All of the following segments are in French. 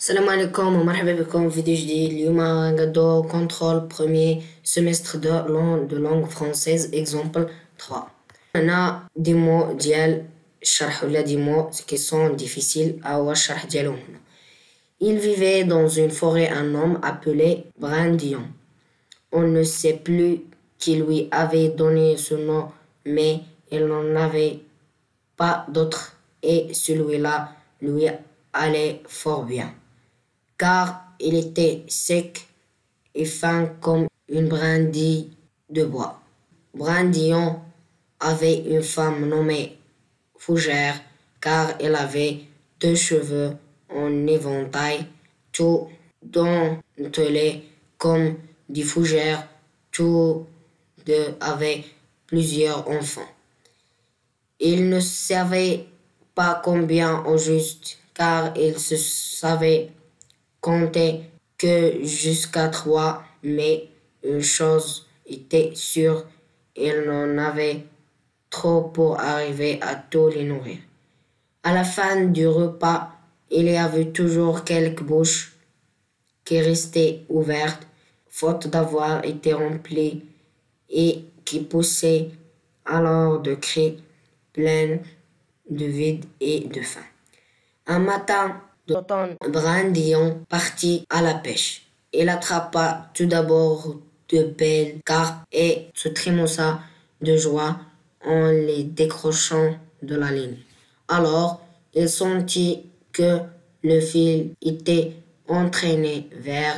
السلام عليكم ومرحبا بكم في فيديو جديد. اليوم غندو كونترول premier semestre de langue française exemple 3. هنا دي مو ديال الشرح ولا دي مو qui sont difficiles هو الشرح ديالهم هنا. Il vivait dans une forêt un homme appelé Brandillon. On ne sait plus qui lui avait donné ce nom, mais il n'en avait pas d'autre et celui-là lui allait fort bien, car il était sec et fin comme une brindille de bois. Brandillon avait une femme nommée Fougère, car elle avait deux cheveux en éventail, tout dentelés comme des fougères. Tous deux avaient plusieurs enfants. Ils ne savaient pas combien au juste, car ils se savaient compter que jusqu'à 3, mais une chose était sûre, ils n'en avaient trop pour arriver à tous les nourrir. À la fin du repas, il y avait toujours quelques bouches qui restaient ouvertes, faute d'avoir été remplies, et qui poussaient alors de cris pleins de vide et de faim. Un matin d'automne, Brandillon partit à la pêche. Il attrapa tout d'abord de belles carpes et se trémoussa de joie en les décrochant de la ligne. Alors, il sentit que le fil était entraîné vers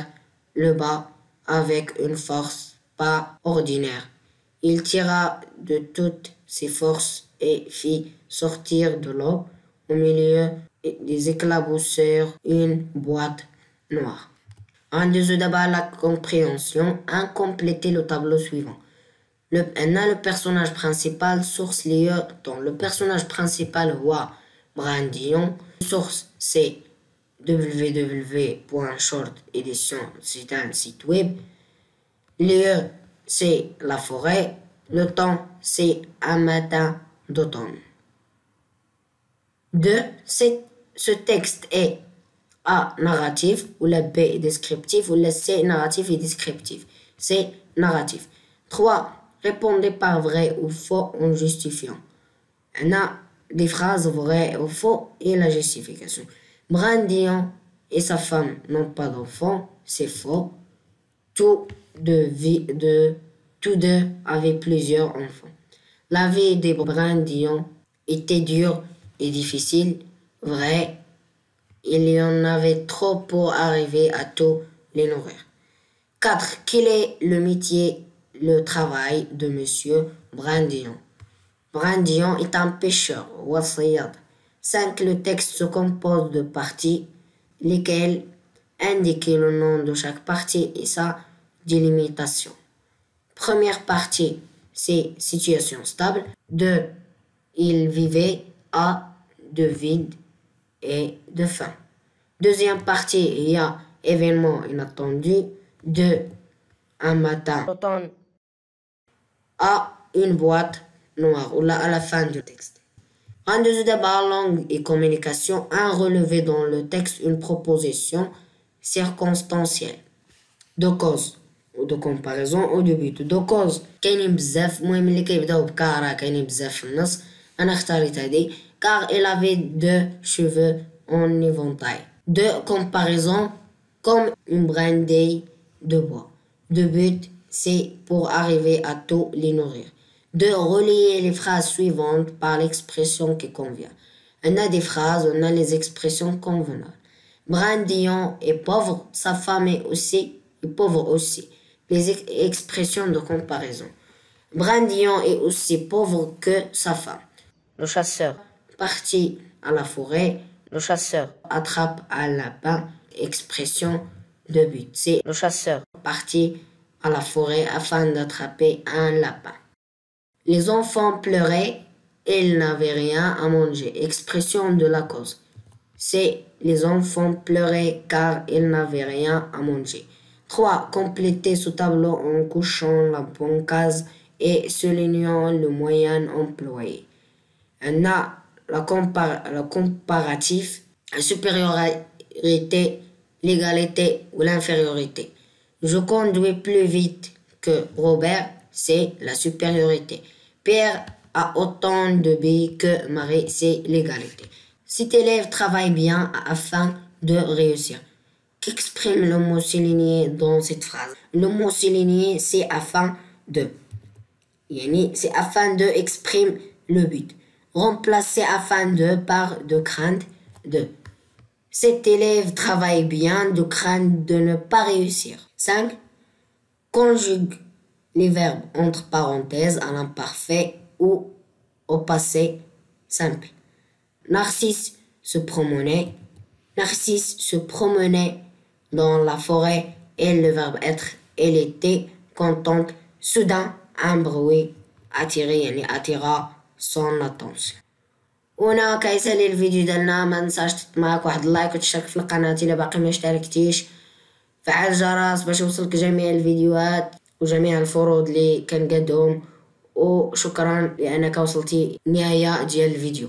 le bas avec une force pas ordinaire. Il tira de toutes ses forces et fit sortir de l'eau au milieu des éclaboussures une boîte noire. Rendez-vous d'abord la compréhension, complétez le tableau suivant. Le personnage principal, source lieu temps. Le personnage principal voit Brandillon. Source c'est www.short-edition, c'est un site web. Lieu c'est la forêt. Le temps c'est un matin d'automne. 2. Ce texte est A. Narratif, ou la B. Descriptif, ou la C. Narratif et descriptif. C'est narratif. 3. Répondez par vrai ou faux en justifiant. On a des phrases vraies ou faux et la justification. Brandillon et sa femme n'ont pas d'enfant, c'est faux. Tous deux avaient plusieurs enfants. La vie des Brandillon était dure et difficile, vrai. Il y en avait trop pour arriver à tous les nourrir. 4. Quel est le métier, le travail de monsieur Brandillon? Brandillon est un pêcheur, wasiyad. 5. Le texte se compose de parties, lesquelles indiquent le nom de chaque partie et sa délimitation. Première partie, c'est situation stable. 2. Il vivait à de vide et de faim. Deuxième partie, il y a événement inattendu. 2. Un matin d'automne à une boîte noire ou là à la fin du texte. Rendez-vous d'abord langue et communication. Un relevé dans le texte une proposition circonstancielle de cause ou de comparaison au début. De cause كاينين بزاف المهم اللي كيبداو بكا راه كاينين بزاف في النص. انا اختاريت هادي car elle avait deux cheveux en éventail. De comparaison comme une brindille de bois. De but c'est pour arriver à tous les nourrir. De relier les phrases suivantes par l'expression qui convient. On a des phrases, on a les expressions convenables. Brandillon est pauvre, sa femme est pauvre aussi. Les expressions de comparaison. Brandillon est aussi pauvre que sa femme. Le chasseur partit à la forêt. Le chasseur attrape un lapin. Expression de but. C'est le chasseur partit à la forêt afin d'attraper un lapin. Les enfants pleuraient et ils n'avaient rien à manger. Expression de la cause. C'est les enfants pleuraient car ils n'avaient rien à manger. 3. Complétez ce tableau en couchant la bonne case et soulignant le moyen employé. On a la comparatif, la supériorité l'égalité ou l'infériorité. Je conduis plus vite que Robert, c'est la supériorité. Pierre a autant de billes que Marie, c'est l'égalité. Cet élève travaille bien afin de réussir. Qu'exprime le mot souligné dans cette phrase? Le mot souligné, c'est afin de. C'est afin de exprime le but. Remplacer afin de par de crainte de. Cet élève travaille bien de crainte de ne pas réussir. 5. Conjugue les verbes entre parenthèses à l'imparfait ou au passé simple. Narcisse se promenait. Narcisse se promenait dans la forêt et le verbe être. Elle était contente. Soudain, un bruit attira son attention. هنا كيسالي الفيديو ديالنا ما ننساش تحط معاك واحد اللايك وتشترك في القناة الا باقي ما اشتركتيش. فعل الجرس باش يوصلك جميع الفيديوهات وجميع الفروض اللي كنقدهم. وشكرا لانك وصلتي نهاية ديال الفيديو.